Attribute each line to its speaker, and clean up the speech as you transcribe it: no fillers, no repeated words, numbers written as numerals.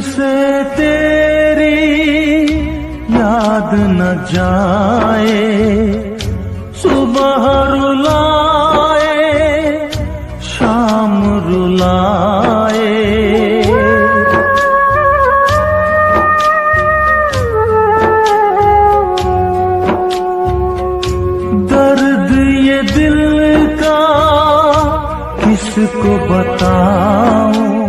Speaker 1: से तेरी याद न जाए, सुबह रुलाए शाम रुलाए। दर्द ये दिल का किसको बताऊं,